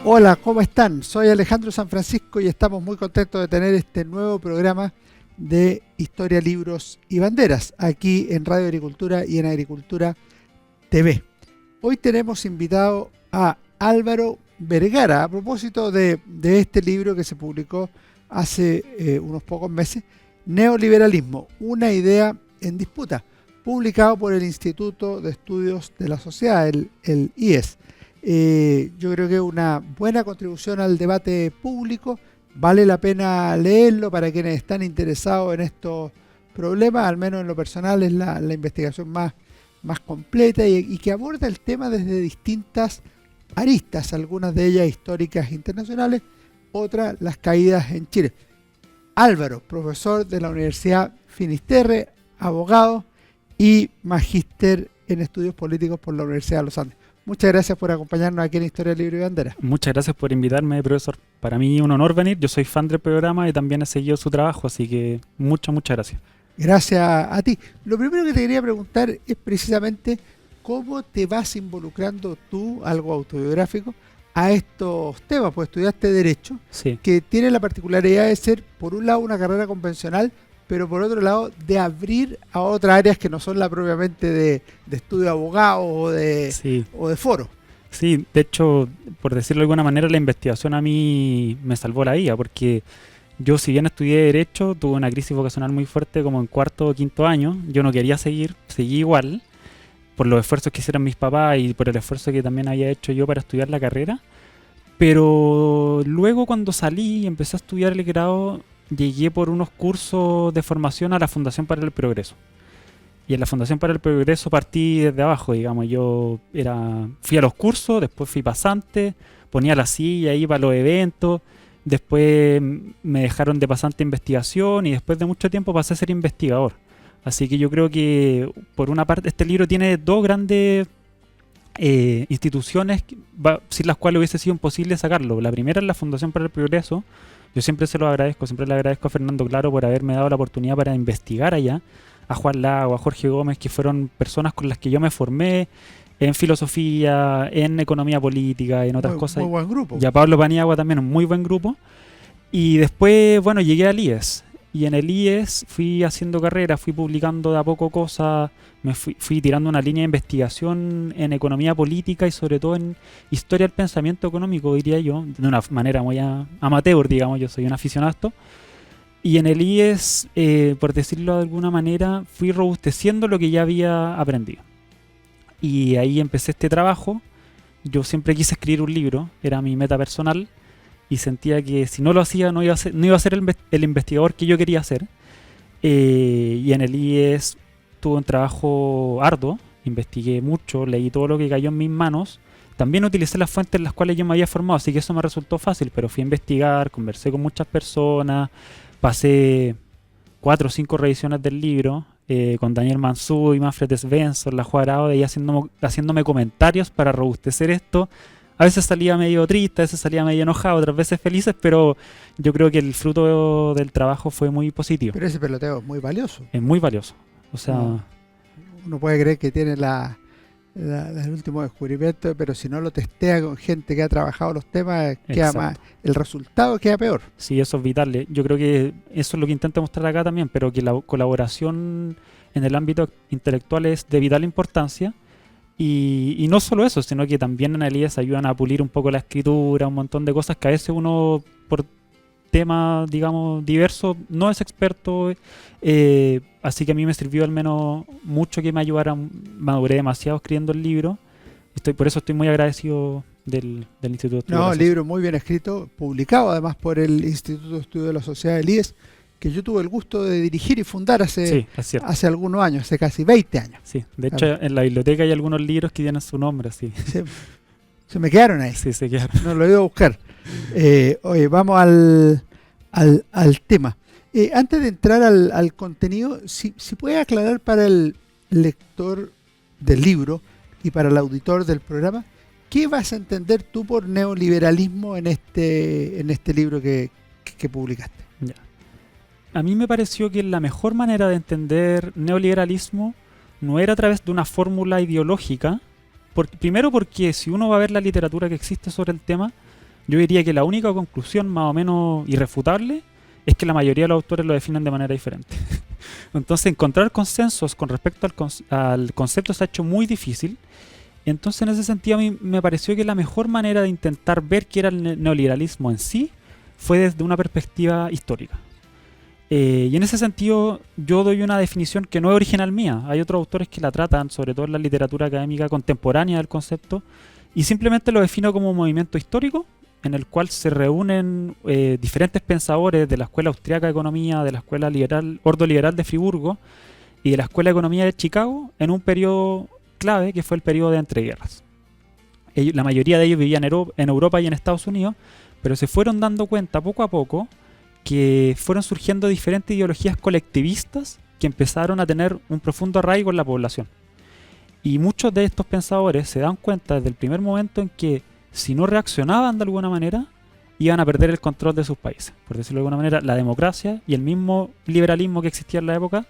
Hola, ¿cómo están? Soy Alejandro San Francisco y estamos muy contentos de tener este nuevo programa de Historia, Libros y Banderas aquí en Radio Agricultura y en Agricultura TV. Hoy tenemos invitado a Álvaro Vergara a propósito de este libro que se publicó hace unos pocos meses, Neoliberalismo, una idea en disputa, publicado por el Instituto de Estudios de la Sociedad, el IES. Yo creo que es una buena contribución al debate público. Vale la pena leerlo para quienes están interesados en estos problemas. Al menos en lo personal es la investigación más completa y que aborda el tema desde distintas aristas, algunas de ellas históricas internacionales, otras las caídas en Chile. Álvaro, profesor de la Universidad Finisterre, abogado y magíster en estudios políticos por la Universidad de los Andes. Muchas gracias por acompañarnos aquí en Historia, Libro y Bandera. Muchas gracias por invitarme, profesor. Para mí es un honor venir. Yo soy fan del programa y también he seguido su trabajo, así que muchas gracias. Gracias a ti. Lo primero que te quería preguntar es precisamente cómo te vas involucrando tú, algo autobiográfico, a estos temas. Pues estudiaste Derecho, sí, que tiene la particularidad de ser, por un lado, una carrera convencional, pero por otro lado, de abrir a otras áreas que no son la propiamente de estudio de abogado o de foro. Sí, de hecho, por decirlo de alguna manera, la investigación a mí me salvó la vida, porque yo, si bien estudié Derecho, tuve una crisis vocacional muy fuerte como en cuarto o quinto año. Yo no quería seguí igual, por los esfuerzos que hicieron mis papás y por el esfuerzo que también había hecho yo para estudiar la carrera. Pero luego, cuando salí y empecé a estudiar el grado, llegué por unos cursos de formación a la Fundación para el Progreso. Y en la Fundación para el Progreso partí desde abajo, digamos. Fui a los cursos, después fui pasante, ponía la silla ahí para los eventos, después me dejaron de pasante a investigación y después de mucho tiempo pasé a ser investigador. Así que yo creo que, por una parte, este libro tiene dos grandes instituciones sin las cuales hubiese sido imposible sacarlo. La primera es la Fundación para el Progreso. Yo siempre se lo agradezco, siempre le agradezco a Fernando Claro por haberme dado la oportunidad para investigar allá, a Juan Lago, a Jorge Gómez, que fueron personas con las que yo me formé en filosofía, en economía política, en otras cosas. Muy buen grupo. Y a Pablo Paniagua también, un muy buen grupo. Y después, bueno, llegué al IES. Y en el IES fui haciendo carrera, fui publicando de a poco cosas, me fui tirando una línea de investigación en economía política y sobre todo en historia del pensamiento económico, diría yo, de una manera muy amateur, digamos. Yo soy un aficionado a esto. Y en el IES, por decirlo de alguna manera, fui robusteciendo lo que ya había aprendido. Y ahí empecé este trabajo. Yo siempre quise escribir un libro, era mi meta personal. Y sentía que si no lo hacía no iba a ser el investigador que yo quería ser. Y en el IES tuve un trabajo arduo, investigué mucho, leí todo lo que cayó en mis manos. También utilicé las fuentes en las cuales yo me había formado, así que eso me resultó fácil, pero fui a investigar, conversé con muchas personas, pasé 4 o 5 revisiones del libro, con Daniel Mansú y Manfred Svensson, la Juarao, de ahí haciéndome comentarios para robustecer esto. A veces salía medio triste, a veces salía medio enojado, otras veces felices, pero yo creo que el fruto del trabajo fue muy positivo. Pero ese peloteo es muy valioso. Es muy valioso. O sea, uno puede creer que tiene el último descubrimiento, pero si no lo testea con gente que ha trabajado los temas, queda más, el resultado queda peor. Sí, eso es vital. Yo creo que eso es lo que intento mostrar acá también, pero que la colaboración en el ámbito intelectual es de vital importancia. Y no solo eso, sino que también en el IES ayudan a pulir un poco la escritura, un montón de cosas que a veces uno, por temas, digamos, diversos, no es experto. Así que a mí me sirvió al menos mucho que me ayudara. Maduré demasiado escribiendo el libro. Por eso estoy muy agradecido del Instituto de Estudios. No, el libro muy bien escrito, publicado además por el Instituto de Estudios de la Sociedad del IES, que yo tuve el gusto de dirigir y fundar hace algunos años, hace casi 20 años. Sí, de hecho en la biblioteca hay algunos libros que tienen su nombre, sí. Se me quedaron ahí. Sí, se quedaron. No lo he ido a buscar. Oye, vamos al tema. Antes de entrar al contenido, si puedes aclarar para el lector del libro y para el auditor del programa, ¿qué vas a entender tú por neoliberalismo en este libro que publicaste? Ya. A mí me pareció que la mejor manera de entender neoliberalismo no era a través de una fórmula ideológica. Primero porque si uno va a ver la literatura que existe sobre el tema, yo diría que la única conclusión más o menos irrefutable es que la mayoría de los autores lo definen de manera diferente. Entonces, encontrar consensos con respecto al concepto se ha hecho muy difícil. Entonces, en ese sentido, a mí me pareció que la mejor manera de intentar ver qué era el neoliberalismo en sí fue desde una perspectiva histórica. Y en ese sentido, yo doy una definición que no es original mía. Hay otros autores que la tratan, sobre todo en la literatura académica contemporánea del concepto, y simplemente lo defino como un movimiento histórico en el cual se reúnen diferentes pensadores de la Escuela Austriaca de Economía, de la Escuela Liberal, Ordoliberal de Friburgo y de la Escuela de Economía de Chicago en un periodo clave que fue el periodo de entreguerras. La mayoría de ellos vivían en Europa y en Estados Unidos, pero se fueron dando cuenta poco a poco que fueron surgiendo diferentes ideologías colectivistas que empezaron a tener un profundo arraigo en la población. Y muchos de estos pensadores se dan cuenta desde el primer momento en que si no reaccionaban de alguna manera, iban a perder el control de sus países. Por decirlo de alguna manera, la democracia y el mismo liberalismo que existía en la época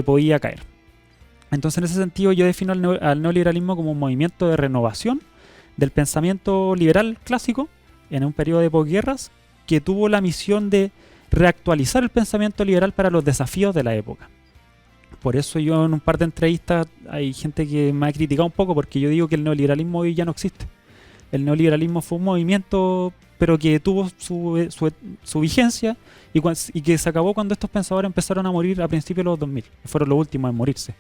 podía caer. Entonces, en ese sentido, yo defino al neoliberalismo como un movimiento de renovación del pensamiento liberal clásico en un periodo de posguerras que tuvo la misión de reactualizar el pensamiento liberal para los desafíos de la época. Por eso yo en un par de entrevistas hay gente que me ha criticado un poco porque yo digo que el neoliberalismo hoy ya no existe. El neoliberalismo fue un movimiento, pero que tuvo su vigencia y que se acabó cuando estos pensadores empezaron a morir a principios de los 2000. Fueron los últimos en morirse.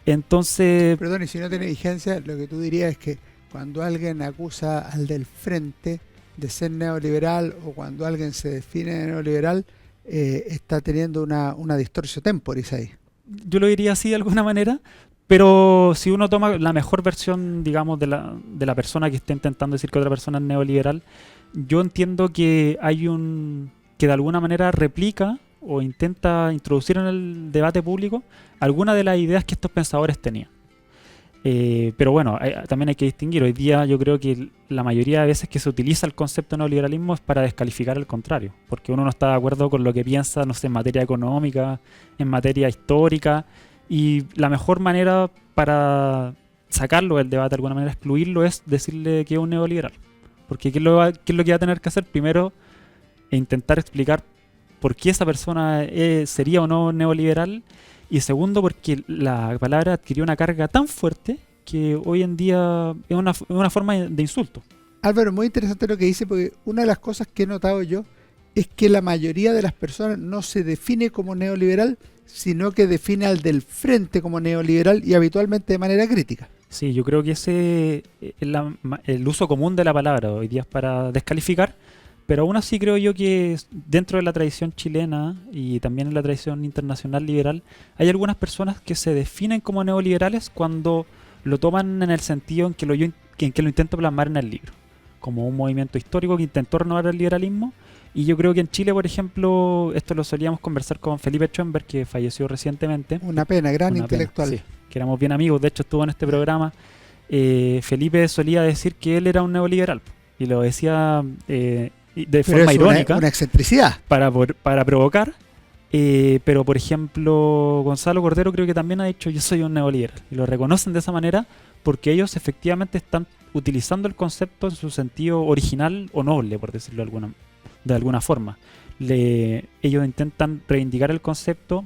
Entonces... Perdón, y si no tiene vigencia, lo que tú dirías es que cuando alguien acusa al del frente de ser neoliberal o cuando alguien se define neoliberal, está teniendo una distorsión temporis ahí. Yo lo diría así de alguna manera, pero si uno toma la mejor versión, digamos, de la persona que esté intentando decir que otra persona es neoliberal, yo entiendo que hay que de alguna manera replica o intenta introducir en el debate público algunas de las ideas que estos pensadores tenían. Pero bueno, también hay que distinguir. Hoy día yo creo que la mayoría de veces que se utiliza el concepto de neoliberalismo es para descalificar el contrario, porque uno no está de acuerdo con lo que piensa, no sé, en materia económica, en materia histórica, y la mejor manera para sacarlo del debate, de alguna manera excluirlo, es decirle que es un neoliberal. Porque ¿qué es lo que va a tener que hacer? Primero, intentar explicar por qué esa persona sería o no neoliberal. Y segundo, porque la palabra adquirió una carga tan fuerte que hoy en día es una forma de insulto. Álvaro, muy interesante lo que dice, porque una de las cosas que he notado yo es que la mayoría de las personas no se define como neoliberal, sino que define al del frente como neoliberal y habitualmente de manera crítica. Sí, yo creo que ese es el uso común de la palabra hoy día es para descalificar. Pero aún así creo yo que dentro de la tradición chilena y también en la tradición internacional liberal hay algunas personas que se definen como neoliberales cuando lo toman en el sentido en que lo intento plasmar en el libro, como un movimiento histórico que intentó renovar el liberalismo. Y yo creo que en Chile, por ejemplo, esto lo solíamos conversar con Felipe Schoenberg, que falleció recientemente. Una pena, gran intelectual. Sí, que éramos bien amigos, de hecho estuvo en este programa. Felipe solía decir que él era un neoliberal y lo decía... de forma irónica, una excentricidad para provocar, pero por ejemplo Gonzalo Cordero creo que también ha dicho yo soy un neoliberal y lo reconocen de esa manera porque ellos efectivamente están utilizando el concepto en su sentido original o noble, por decirlo de alguna forma. Ellos intentan reivindicar el concepto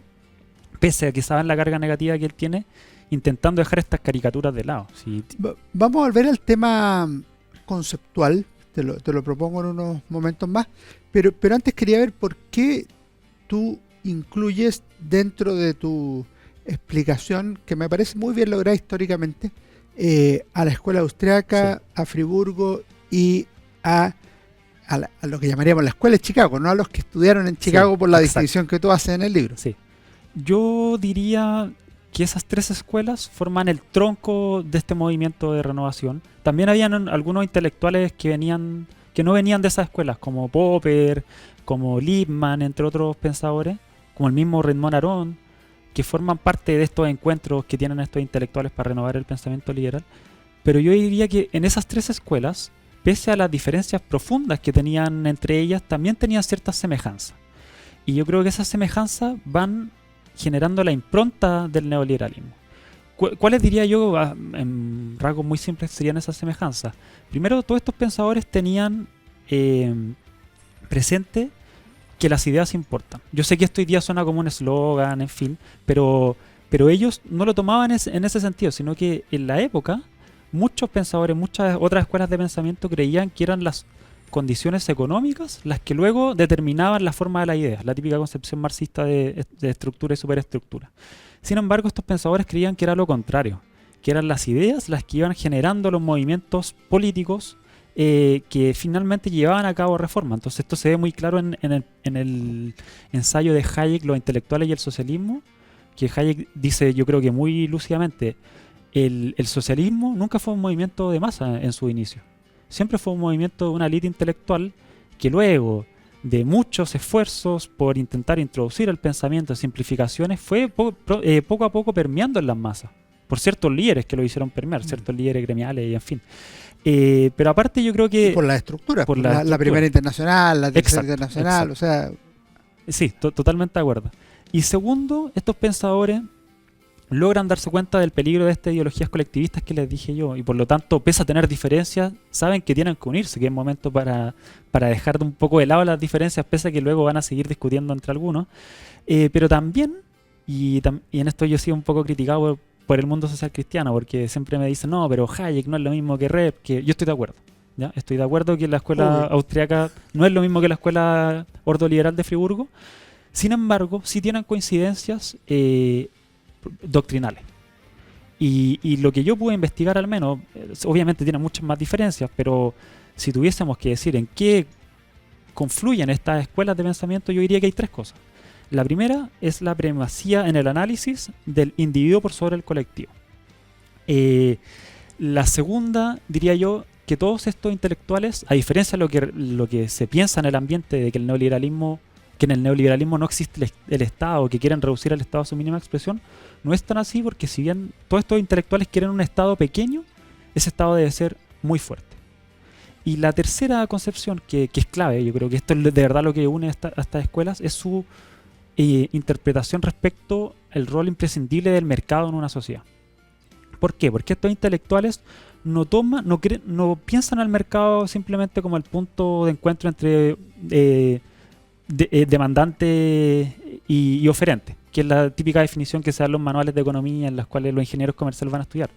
pese a que saben la carga negativa que él tiene, intentando dejar estas caricaturas de lado. ¿Sí? Vamos a volver al tema conceptual. Te lo propongo en unos momentos más, pero antes quería ver por qué tú incluyes dentro de tu explicación, que me parece muy bien lograda históricamente, a la escuela austriaca, sí, a Friburgo y a lo que llamaríamos la escuela de Chicago, no a los que estudiaron en Chicago, sí, por la distinción que tú haces en el libro. Sí. Yo diría que esas tres escuelas forman el tronco de este movimiento de renovación. También habían algunos intelectuales que no venían de esas escuelas, como Popper, como Lippmann, entre otros pensadores, como el mismo Raymond Aron, que forman parte de estos encuentros que tienen estos intelectuales para renovar el pensamiento liberal. Pero yo diría que en esas tres escuelas, pese a las diferencias profundas que tenían entre ellas, también tenían ciertas semejanzas. Y yo creo que esas semejanzas van generando la impronta del neoliberalismo. ¿Cuáles diría yo, en rasgos muy simples, serían esas semejanzas? Primero, todos estos pensadores tenían presente que las ideas importan. Yo sé que esto hoy día suena como un eslogan, en fin, pero ellos no lo tomaban en ese sentido, sino que en la época muchos pensadores, muchas otras escuelas de pensamiento creían que eran las condiciones económicas las que luego determinaban la forma de la idea, la típica concepción marxista de estructura y superestructura. Sin embargo, estos pensadores creían que era lo contrario, que eran las ideas las que iban generando los movimientos políticos que finalmente llevaban a cabo reformas. Entonces esto se ve muy claro en el ensayo de Hayek, Los intelectuales y el socialismo, que Hayek dice, yo creo que muy lúcidamente, el socialismo nunca fue un movimiento de masa en su inicio. Siempre fue un movimiento de una élite intelectual que luego de muchos esfuerzos por intentar introducir el pensamiento de simplificaciones fue poco a poco permeando en las masas. Por ciertos líderes que lo hicieron permear, ciertos líderes gremiales y en fin. Pero aparte yo creo que... Y por las estructuras, por la primera internacional, la tercera internacional, exacto. O sea... Sí, totalmente de acuerdo. Y segundo, estos pensadores logran darse cuenta del peligro de estas ideologías colectivistas que les dije yo, y por lo tanto, pese a tener diferencias, saben que tienen que unirse, que es momento para dejar un poco de lado las diferencias, pese a que luego van a seguir discutiendo entre algunos. Pero también, y en esto yo he sido un poco criticado por el mundo social cristiano, porque siempre me dicen, no, pero Hayek no es lo mismo que Rep, que yo estoy de acuerdo. ¿Ya? Estoy de acuerdo que la escuela austriaca no es lo mismo que la escuela ordoliberal de Friburgo. Sin embargo, sí tienen coincidencias doctrinales. Y lo que yo pude investigar al menos, obviamente tiene muchas más diferencias, pero si tuviésemos que decir en qué confluyen estas escuelas de pensamiento, yo diría que hay tres cosas. La primera es la primacía en el análisis del individuo por sobre el colectivo. La segunda, diría yo, que todos estos intelectuales, a diferencia de lo que se piensa en el ambiente de que en el neoliberalismo no existe el Estado, que quieren reducir al Estado a su mínima expresión, no es tan así, porque si bien todos estos intelectuales quieren un Estado pequeño, ese Estado debe ser muy fuerte. Y la tercera concepción, que es clave, yo creo que esto es de verdad lo que une a estas escuelas, es su interpretación respecto al rol imprescindible del mercado en una sociedad. ¿Por qué? Porque estos intelectuales no piensan al mercado simplemente como el punto de encuentro entre demandante y oferente, que es la típica definición que se da en los manuales de economía en los cuales los ingenieros comerciales van a estudiar.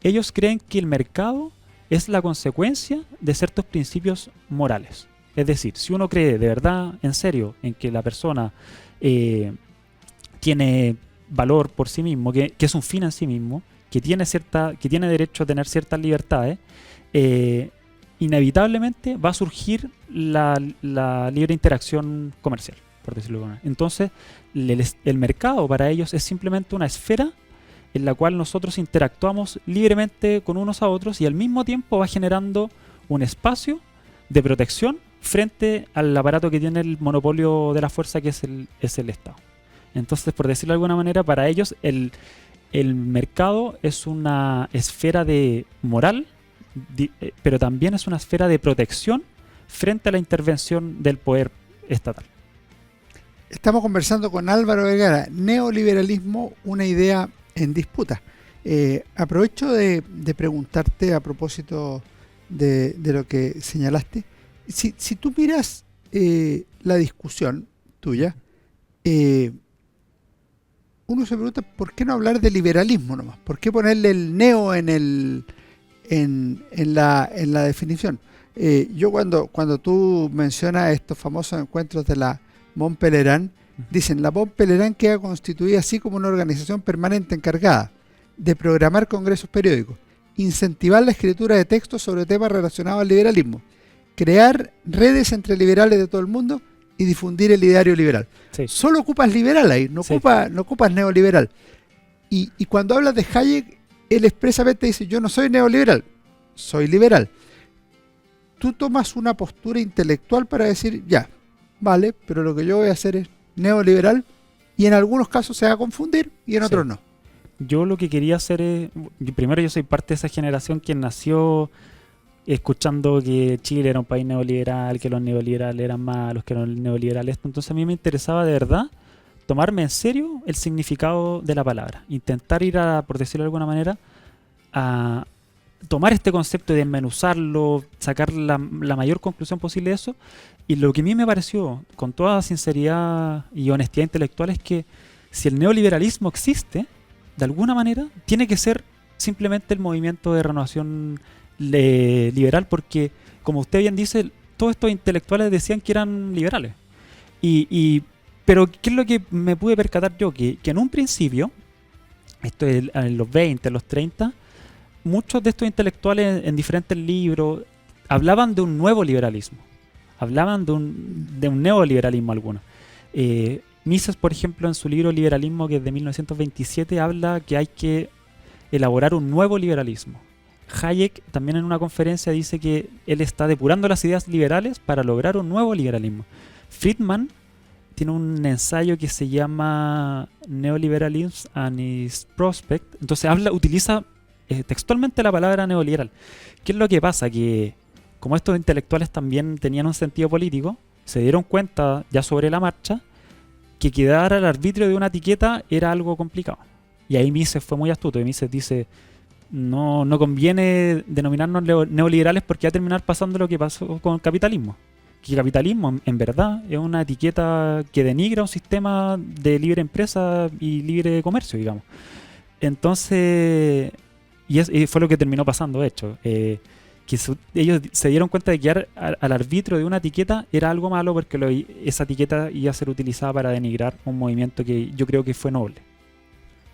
Ellos creen que el mercado es la consecuencia de ciertos principios morales. Es decir, si uno cree de verdad, en serio, en que la persona tiene valor por sí mismo, que es un fin en sí mismo, que tiene derecho a tener ciertas libertades, inevitablemente va a surgir la libre interacción comercial, por decirlo de alguna manera. Entonces, el mercado para ellos es simplemente una esfera en la cual nosotros interactuamos libremente con unos a otros y al mismo tiempo va generando un espacio de protección frente al aparato que tiene el monopolio de la fuerza, que es el Estado. Entonces, por decirlo de alguna manera, para ellos el mercado es una esfera de moral, pero también es una esfera de protección frente a la intervención del poder estatal. Estamos conversando con Álvaro Vergara, neoliberalismo, una idea en disputa. Aprovecho de preguntarte a propósito de lo que señalaste. Si tú miras la discusión tuya, uno se pregunta por qué no hablar de liberalismo nomás, por qué ponerle el neo en la definición. Yo cuando tú mencionas estos famosos encuentros de la Mont Pelerin, dicen la Mont Pelerin queda constituida así como una organización permanente encargada de programar congresos periódicos, incentivar la escritura de textos sobre temas relacionados al liberalismo, crear redes entre liberales de todo el mundo y difundir el ideario liberal. Sí. Solo ocupas liberal ahí, no ocupas neoliberal. Y cuando hablas de Hayek, él expresamente dice, yo no soy neoliberal, soy liberal. Tú tomas una postura intelectual para decir, ya, vale, pero lo que yo voy a hacer es neoliberal, y en algunos casos se va a confundir y en otros no. Yo lo que quería hacer es, primero yo soy parte de esa generación que nació escuchando que Chile era un país neoliberal, que los neoliberales eran malos, que los neoliberales esto. Entonces a mí me interesaba de verdad tomarme en serio el significado de la palabra, intentar ir por decirlo de alguna manera, a tomar este concepto y desmenuzarlo, sacar la mayor conclusión posible de eso. Y lo que a mí me pareció, con toda sinceridad y honestidad intelectual, es que si el neoliberalismo existe, de alguna manera, tiene que ser simplemente el movimiento de renovación liberal, porque, como usted bien dice, todos estos intelectuales decían que eran liberales. Pero, ¿qué es lo que me pude percatar yo? Que en un principio, esto es en los 20, en los 30, muchos de estos intelectuales en diferentes libros hablaban de un nuevo liberalismo. Hablaban de un neoliberalismo alguno. Mises, por ejemplo, en su libro Liberalismo, que es de 1927, habla que hay que elaborar un nuevo liberalismo. Hayek también en una conferencia dice que él está depurando las ideas liberales para lograr un nuevo liberalismo. Friedman tiene un ensayo que se llama Neoliberalism and its Prospect. Entonces utiliza textualmente la palabra neoliberal. ¿Qué es lo que pasa? Que como estos intelectuales también tenían un sentido político, se dieron cuenta ya sobre la marcha que quedar al arbitrio de una etiqueta era algo complicado. Y ahí Mises fue muy astuto. Y Mises dice, no conviene denominarnos neoliberales porque va a terminar pasando lo que pasó con el capitalismo. Que el capitalismo, en verdad, es una etiqueta que denigra un sistema de libre empresa y libre comercio, digamos. Entonces, y fue lo que terminó pasando, de hecho. Ellos se dieron cuenta de que quedar al arbitrio de una etiqueta era algo malo porque esa etiqueta iba a ser utilizada para denigrar un movimiento que yo creo que fue noble.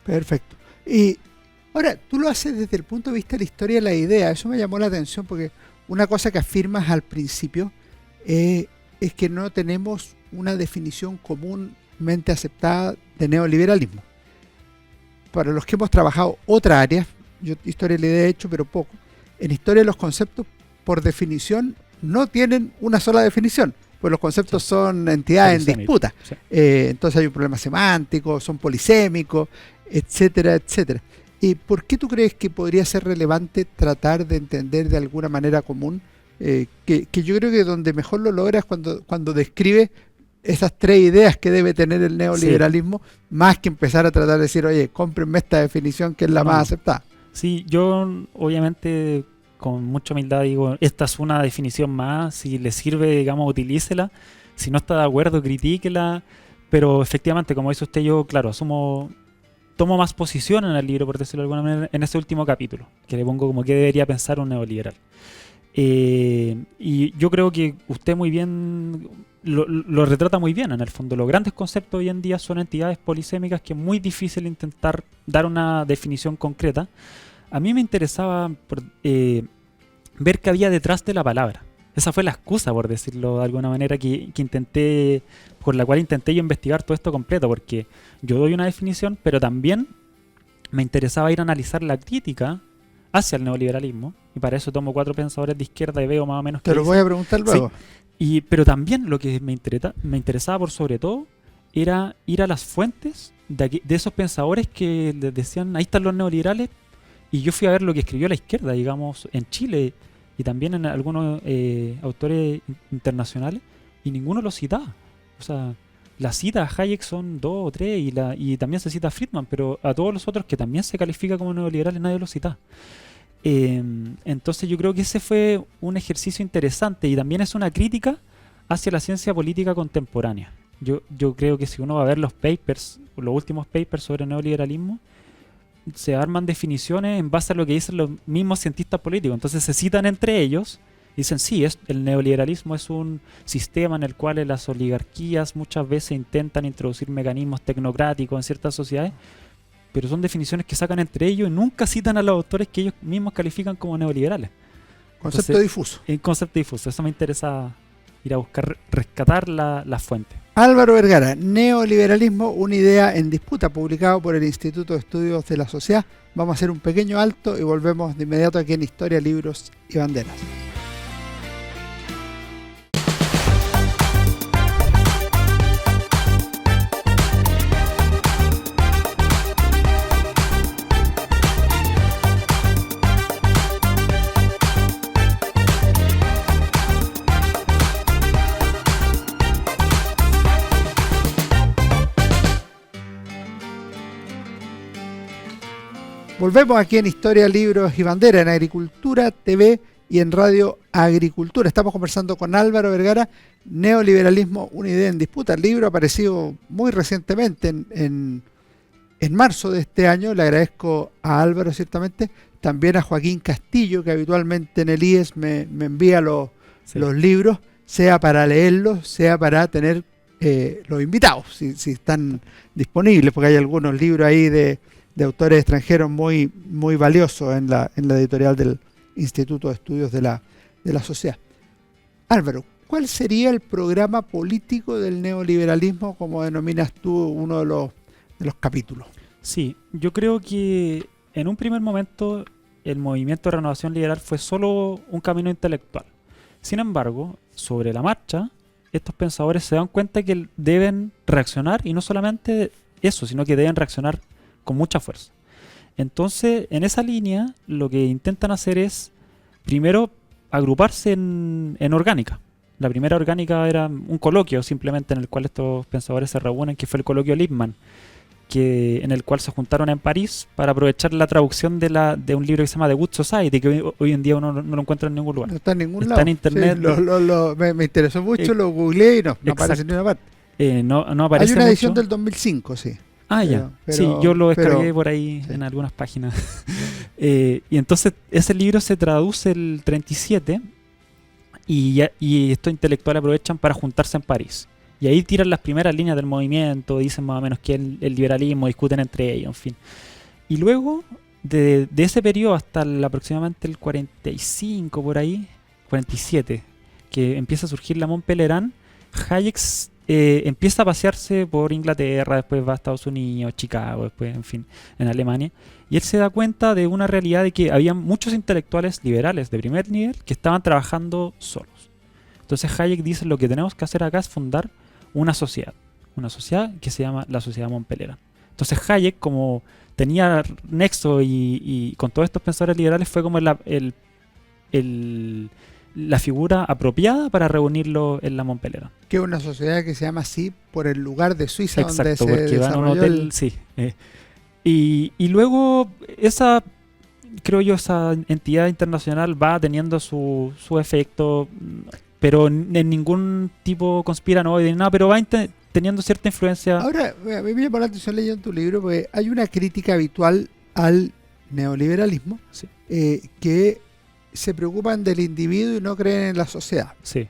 Perfecto. Y ahora, tú lo haces desde el punto de vista de la historia de la idea. Eso me llamó la atención porque una cosa que afirmas al principio es que no tenemos una definición comúnmente aceptada de neoliberalismo. Para los que hemos trabajado otra área, yo historia de la idea he hecho, pero poco. En historia los conceptos, por definición, no tienen una sola definición, pues los conceptos son entidades en disputa. Sí. Entonces hay un problema semántico, son polisémicos, etcétera, etcétera. ¿Y por qué tú crees que podría ser relevante tratar de entender de alguna manera común? Que yo creo que donde mejor lo logras cuando describe esas tres ideas que debe tener el neoliberalismo, sí, más que empezar a tratar de decir, oye, cómprenme esta definición que es la más aceptada. Sí, yo obviamente con mucha humildad digo, esta es una definición más, si le sirve, digamos, utilícela, si no está de acuerdo, critíquela, pero efectivamente, como dice usted, yo, claro, tomo más posición en el libro, por decirlo de alguna manera, en ese último capítulo, que le pongo como que debería pensar un neoliberal. Y yo creo que usted muy bien lo retrata muy bien en el fondo. Los grandes conceptos hoy en día son entidades polisémicas que es muy difícil intentar dar una definición concreta. A mí me interesaba ver qué había detrás de la palabra. Esa fue la excusa, por decirlo de alguna manera, por la cual intenté yo investigar todo esto completo, porque yo doy una definición, pero también me interesaba ir a analizar la crítica hacia el neoliberalismo, y para eso tomo 4 pensadores de izquierda y veo más o menos qué te lo voy a preguntar luego. Sí. Pero también lo que me interesaba por sobre todo era ir a las fuentes de esos pensadores que les decían, ahí están los neoliberales, y yo fui a ver lo que escribió la izquierda, digamos, en Chile y también en algunos autores internacionales, y ninguno lo citaba. O sea, las citas a Hayek son 2 o 3 y también se cita a Friedman, pero a todos los otros que también se califica como neoliberales nadie los cita. Entonces yo creo que ese fue un ejercicio interesante y también es una crítica hacia la ciencia política contemporánea. Yo creo que si uno va a ver los últimos papers sobre neoliberalismo, se arman definiciones en base a lo que dicen los mismos cientistas políticos. Entonces se citan entre ellos, dicen sí, el neoliberalismo es un sistema en el cual las oligarquías muchas veces intentan introducir mecanismos tecnocráticos en ciertas sociedades, pero son definiciones que sacan entre ellos y nunca citan a los autores que ellos mismos califican como neoliberales. Concepto difuso. En concepto difuso, eso me interesa ir a buscar, rescatar la fuente. Álvaro Vergara, Neoliberalismo, una idea en disputa, publicado por el Instituto de Estudios de la Sociedad. Vamos a hacer un pequeño alto y volvemos de inmediato aquí en Historia, Libros y Banderas. Volvemos aquí en Historia, Libros y Bandera, en Agricultura TV y en Radio Agricultura. Estamos conversando con Álvaro Vergara, Neoliberalismo, una idea en disputa. El libro ha aparecido muy recientemente, en marzo de este año. Le agradezco a Álvaro, ciertamente, también a Joaquín Castillo, que habitualmente en el IES me envía los libros, sea para leerlos, sea para tener los invitados, si están disponibles, porque hay algunos libros ahí de autores extranjeros muy, muy valiosos en la editorial del Instituto de Estudios de la Sociedad. Álvaro, ¿cuál sería el programa político del neoliberalismo, como denominas tú uno de los capítulos? Sí, yo creo que en un primer momento el movimiento de renovación liberal fue solo un camino intelectual. Sin embargo, sobre la marcha, estos pensadores se dan cuenta que deben reaccionar, y no solamente eso, sino que deben reaccionar con mucha fuerza. Entonces, en esa línea, lo que intentan hacer es, primero, agruparse en orgánica. La primera orgánica era un coloquio, simplemente, en el cual estos pensadores se reúnen, que fue el coloquio Lippmann, en el cual se juntaron en París para aprovechar la traducción de un libro que se llama The Good Society, que hoy en día uno no lo encuentra en ningún lugar. No está en ningún lado. Está en internet. Sí, me interesó mucho, lo googleé y no aparece en ninguna parte. No aparece. Hay una edición mucho. del 2005, sí. Ya. Sí, yo lo descargué por ahí, sí, en algunas páginas. Y entonces ese libro se traduce el 37 y estos intelectuales aprovechan para juntarse en París. Y ahí tiran las primeras líneas del movimiento, dicen más o menos que el liberalismo, discuten entre ellos, en fin. Y luego, de ese periodo hasta aproximadamente el 45, por ahí, 47, que empieza a surgir la Mont Pelerin, Hayek empieza a pasearse por Inglaterra, después va a Estados Unidos, Chicago, después, en fin, en Alemania. Y él se da cuenta de una realidad de que había muchos intelectuales liberales de primer nivel que estaban trabajando solos. Entonces Hayek dice, lo que tenemos que hacer acá es fundar una sociedad que se llama la Sociedad Mont Pelerin. Entonces Hayek, como tenía nexo y con todos estos pensadores liberales, fue como la figura apropiada para reunirlo en la Mont Pelerin. Que es una sociedad que se llama así por el lugar de Suiza. Exacto, donde porque van a un hotel, sí. Y luego esa entidad internacional va teniendo su efecto, pero en ningún tipo conspiranoide ni nada, pero va teniendo cierta influencia. Ahora, a mí me llama la atención leyendo tu libro, porque hay una crítica habitual al neoliberalismo, Sí. Que se preocupan del individuo y no creen en la sociedad. Sí.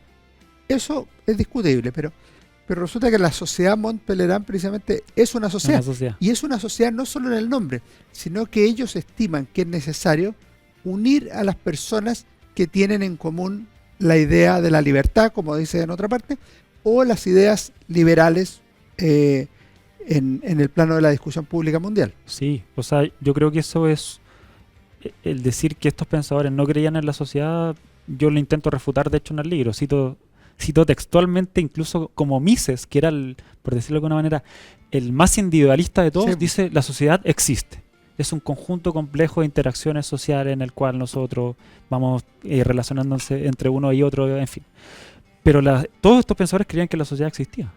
Eso es discutible, pero resulta que la Sociedad Mont Pelerin precisamente es una sociedad. Y es una sociedad no solo en el nombre, sino que ellos estiman que es necesario unir a las personas que tienen en común la idea de la libertad, como dice en otra parte, o las ideas liberales en el plano de la discusión pública mundial. Sí, o sea, yo creo que eso es el decir que estos pensadores no creían en la sociedad. Yo lo intento refutar, de hecho, en el libro. Cito textualmente, incluso como Mises, que era, por decirlo de alguna manera, el más individualista de todos, sí. Dice, la sociedad existe. Es un conjunto complejo de interacciones sociales en el cual nosotros vamos relacionándonos entre uno y otro, en fin. Pero todos estos pensadores creían que la sociedad existía.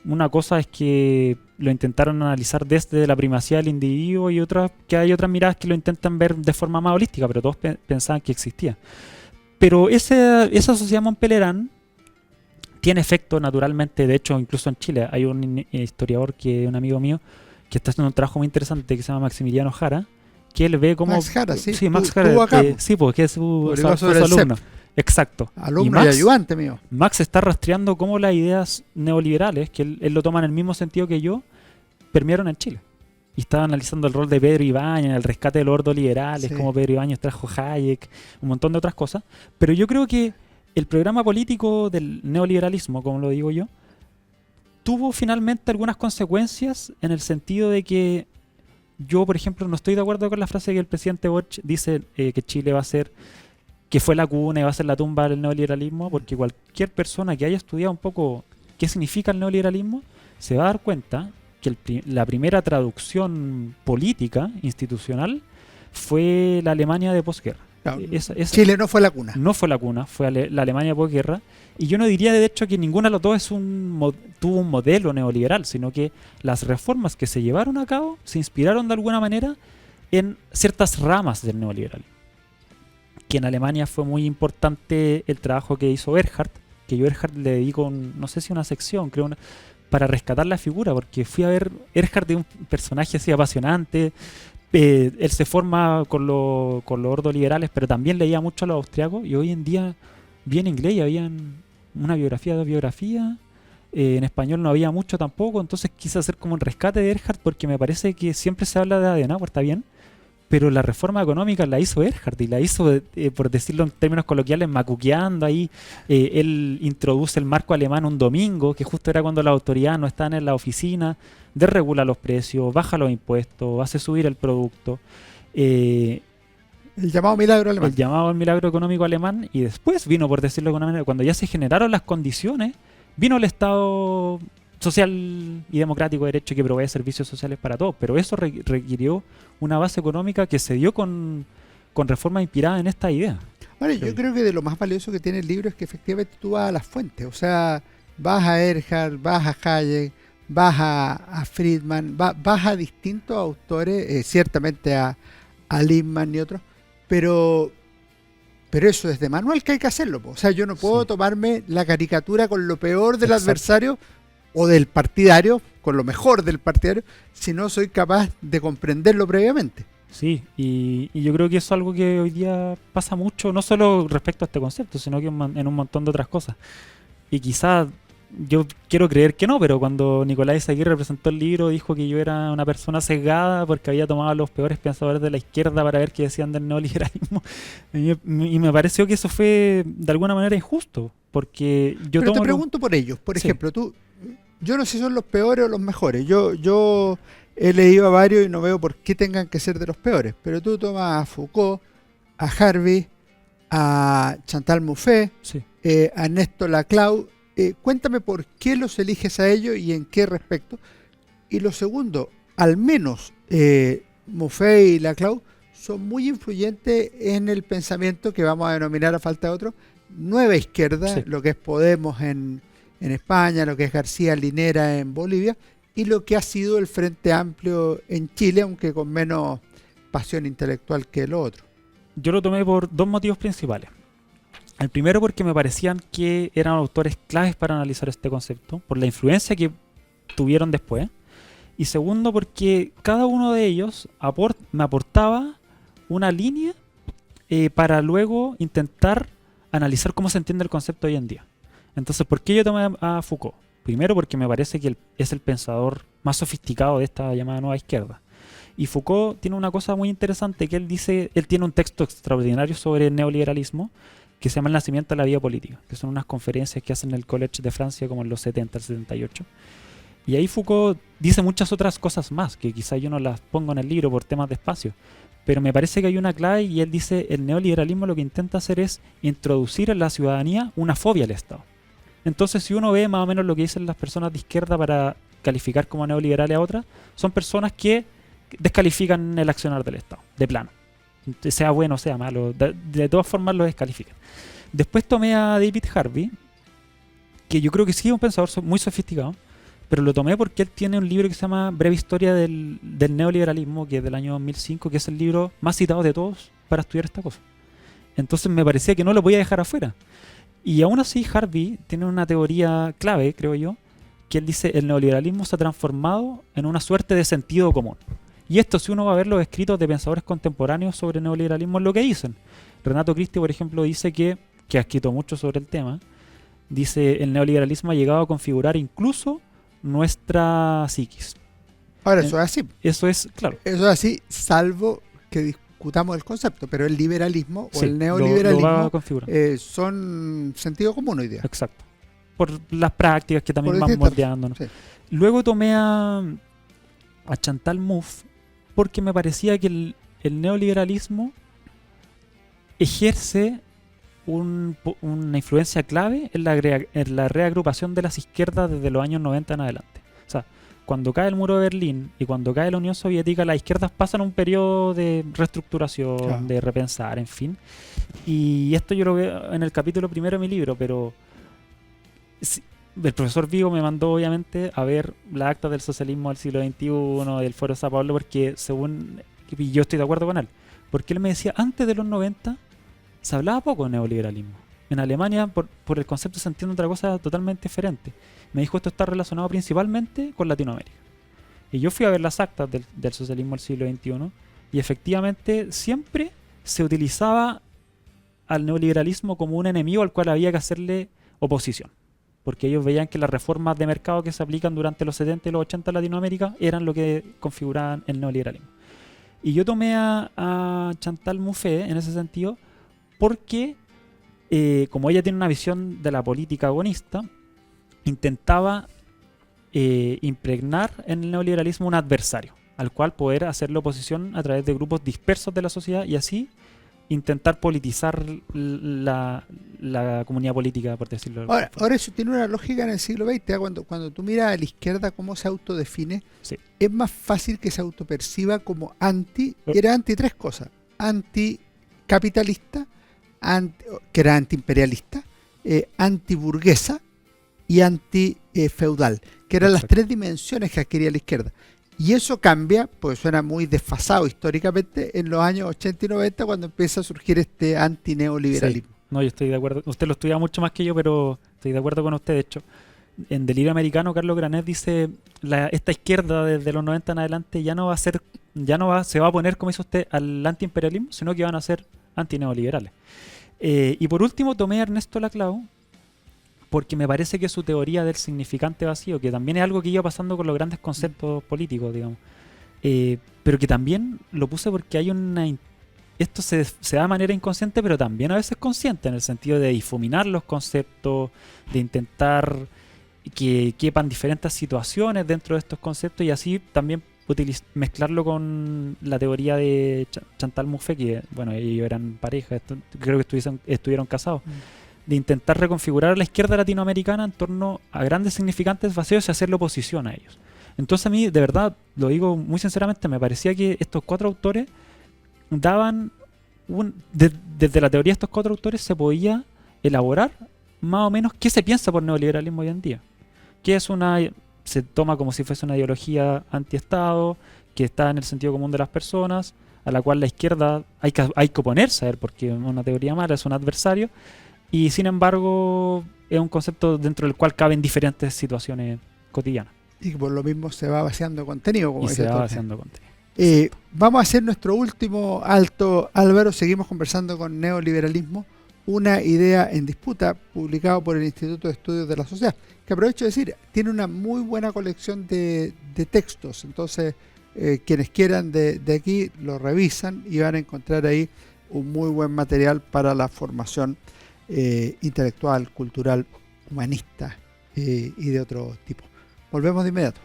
Una cosa es que lo intentaron analizar desde la primacía del individuo, y otra que hay otras miradas que lo intentan ver de forma más holística, pero todos pensaban que existía. Pero esa sociedad Mont Pelerin tiene efecto naturalmente. De hecho, incluso en Chile hay un historiador, que es un amigo mío, que está haciendo un trabajo muy interesante, que se llama Maximiliano Jara, que él ve como... Max Jara, sí. Sí, Max Jara. Sí, porque es su alumno. Exacto. Alumno y ayudante mío. Max está rastreando cómo las ideas neoliberales, que él lo toma en el mismo sentido que yo, permearon en Chile. Y estaba analizando el rol de Pedro Ibáñez, el rescate de los ordoliberales, sí. Cómo Pedro Ibáñez trajo Hayek, un montón de otras cosas. Pero yo creo que el programa político del neoliberalismo, como lo digo yo, tuvo finalmente algunas consecuencias, en el sentido de que yo, por ejemplo, no estoy de acuerdo con la frase que el presidente Boric dice, que Chile va a ser, que fue la cuna y va a ser la tumba del neoliberalismo, porque cualquier persona que haya estudiado un poco qué significa el neoliberalismo se va a dar cuenta que la primera traducción política, institucional, fue la Alemania de posguerra. Claro, Chile no fue la cuna. No fue la cuna, fue la Alemania de posguerra. Y yo no diría, de hecho, que ninguna de los dos tuvo un modelo neoliberal, sino que las reformas que se llevaron a cabo se inspiraron de alguna manera en ciertas ramas del neoliberalismo. Que en Alemania fue muy importante el trabajo que hizo Erhard, que yo a Erhard le dedico, no sé si una sección, creo, para rescatar la figura, porque fui a ver Erhard de un personaje así apasionante. Él se forma con los ordoliberales, pero también leía mucho a los austriacos, y hoy en día vi en inglés y había una biografía, dos biografías. En español no había mucho tampoco, entonces quise hacer como un rescate de Erhard, porque me parece que siempre se habla de Adenauer, está bien, pero la reforma económica la hizo Erhard, y la hizo, por decirlo en términos coloquiales, macuqueando ahí. Él introduce el marco alemán un domingo, que justo era cuando las autoridades no estaban en la oficina, desregula los precios, baja los impuestos, hace subir el producto. El llamado milagro alemán. El llamado milagro económico alemán, y después vino, por decirlo de alguna manera, cuando ya se generaron las condiciones, vino el Estado social y democrático de derecho que provee servicios sociales para todos, pero eso requirió una base económica que se dio con reformas inspiradas en esta idea. Bueno, yo creo que de lo más valioso que tiene el libro es que efectivamente tú vas a las fuentes, o sea, vas a Erhard, vas a Hayek, vas a Friedman, vas a distintos autores, ciertamente a Lippmann y otros, pero eso es de manual que hay que hacerlo, o sea, yo no puedo tomarme la caricatura con lo peor del adversario o del partidario, con lo mejor del partidario, si no soy capaz de comprenderlo previamente. Sí, y yo creo que eso es algo que hoy día pasa mucho, no solo respecto a este concepto, sino que en un montón de otras cosas. Y quizás yo quiero creer que no, pero cuando Nicolás Izaguirre presentó el libro, dijo que yo era una persona sesgada porque había tomado a los peores pensadores de la izquierda para ver qué decían del neoliberalismo. Y me pareció que eso fue de alguna manera injusto, porque yo pero te pregunto por ellos, por ejemplo, yo no sé si son los peores o los mejores, yo he leído a varios y no veo por qué tengan que ser de los peores, pero tú tomas a Foucault, a Harvey, a Chantal Mouffe, a Ernesto Laclau. Cuéntame por qué los eliges a ellos y en qué respecto. Y lo segundo, al menos Mouffe y Laclau son muy influyentes en el pensamiento que vamos a denominar, a falta de otro, nueva izquierda, lo que es Podemos en España, lo que es García Linera en Bolivia, y lo que ha sido el Frente Amplio en Chile, aunque con menos pasión intelectual que lo otro. Yo lo tomé por dos motivos principales. El primero, porque me parecían que eran autores claves para analizar este concepto, por la influencia que tuvieron después. Y segundo, porque cada uno de ellos me aportaba una línea para luego intentar analizar cómo se entiende el concepto hoy en día. Entonces, ¿por qué yo tomé a Foucault? Primero, porque me parece que es el pensador más sofisticado de esta llamada nueva izquierda. Y Foucault tiene una cosa muy interesante, que él tiene un texto extraordinario sobre el neoliberalismo, que se llama El nacimiento de la vida política, que son unas conferencias que hacen en el College de Francia como en los 70, el 78. Y ahí Foucault dice muchas otras cosas más, que quizá yo no las pongo en el libro por temas de espacio, pero me parece que hay una clave, y él dice: el neoliberalismo lo que intenta hacer es introducir en la ciudadanía una fobia al Estado. Entonces, si uno ve más o menos lo que dicen las personas de izquierda para calificar como neoliberales a otras, son personas que descalifican el accionar del Estado, de plano. Sea bueno o sea malo, de todas formas lo descalifican. Después tomé a David Harvey, que yo creo que sí es un pensador muy sofisticado, pero lo tomé porque él tiene un libro que se llama Breve Historia del Neoliberalismo, que es del año 2005, que es el libro más citado de todos para estudiar esta cosa. Entonces me parecía que no lo podía dejar afuera. Y aún así Harvey tiene una teoría clave, creo yo, que él dice: el neoliberalismo se ha transformado en una suerte de sentido común. Y esto, si uno va a ver los escritos de pensadores contemporáneos sobre neoliberalismo, es lo que dicen. Renato Christie, por ejemplo, dice que ha escrito mucho sobre el tema, dice: el neoliberalismo ha llegado a configurar incluso nuestra psiquis. Ahora, eso es así. Eso es, claro. Eso es así, salvo que discutamos el concepto, pero el liberalismo o el neoliberalismo son sentido común hoy día. Exacto. Por las prácticas que también van moldeando, ¿no? Sí. Luego tomé a Chantal Mouffe porque me parecía que el neoliberalismo ejerce una influencia clave en la reagrupación de las izquierdas desde los años 90 en adelante. O sea, cuando cae el muro de Berlín y cuando cae la Unión Soviética, las izquierdas pasan un periodo de reestructuración, de repensar, en fin. Y esto yo lo veo en el capítulo primero de mi libro, pero el profesor Vigo me mandó obviamente a ver las actas del socialismo del siglo XXI, del Foro de Sao Paulo, porque según y yo estoy de acuerdo con él, porque él me decía, antes de los 90 se hablaba poco de neoliberalismo. En Alemania, por el concepto, se entiende otra cosa totalmente diferente. Me dijo, esto está relacionado principalmente con Latinoamérica. Y yo fui a ver las actas del socialismo del siglo XXI, y efectivamente siempre se utilizaba al neoliberalismo como un enemigo al cual había que hacerle oposición. Porque ellos veían que las reformas de mercado que se aplican durante los 70 y los 80 en Latinoamérica eran lo que configuraban el neoliberalismo. Y yo tomé a Chantal Mouffe en ese sentido porque, como ella tiene una visión de la política agonista, intentaba impregnar en el neoliberalismo un adversario, al cual poder hacerle oposición a través de grupos dispersos de la sociedad y así intentar politizar la comunidad política, por decirlo. Ahora eso tiene una lógica en el siglo XX. Cuando tú miras a la izquierda cómo se autodefine, Sí. es más fácil que se autoperciba como anti, y era anti tres cosas: anticapitalista, que era antiimperialista, antiburguesa y antifeudal, que eran las Exacto. tres dimensiones que adquiría la izquierda. Y eso cambia, pues suena muy desfasado históricamente, en los años 80 y 90, cuando empieza a surgir este antineoliberalismo. No, yo estoy de acuerdo. Usted lo estudia mucho más que yo, pero estoy de acuerdo con usted. De hecho, en Delirio Americano, Carlos Granet dice, esta izquierda desde los 90 en adelante ya no va a ser, se va a poner, como dice usted, al antiimperialismo, sino que van a ser antineoliberales. Y por último tomé a Ernesto Laclau, porque me parece que su teoría del significante vacío, que también es algo que iba pasando con los grandes conceptos políticos, digamos, pero que también lo puse porque hay esto se da de manera inconsciente, pero también a veces consciente, en el sentido de difuminar los conceptos, de intentar que quepan diferentes situaciones dentro de estos conceptos y así también mezclarlo con la teoría de Chantal Mouffe, que bueno, ellos eran pareja, creo que estuvieron casados, de intentar reconfigurar a la izquierda latinoamericana en torno a grandes significantes vacíos y hacerle oposición a ellos. Entonces a mí, de verdad, lo digo muy sinceramente, me parecía que estos cuatro autores daban desde la teoría de estos cuatro autores se podía elaborar más o menos qué se piensa por neoliberalismo hoy en día. Que se toma como si fuese una ideología antiestado, que está en el sentido común de las personas, a la cual la izquierda hay que oponerse a ver, porque es una teoría mala, es un adversario, y sin embargo es un concepto dentro del cual caben diferentes situaciones cotidianas. Y por lo mismo se va vaciando contenido, como Y se dice va Torres. haciendo contenido. Vamos a hacer nuestro último alto, Álvaro. Seguimos conversando con Neoliberalismo, una idea en disputa, publicado por el Instituto de Estudios de la Sociedad, que aprovecho de decir, tiene una muy buena colección de textos. Entonces, quienes quieran de aquí lo revisan y van a encontrar ahí un muy buen material para la formación intelectual, cultural, humanista y de otro tipo. Volvemos de inmediato.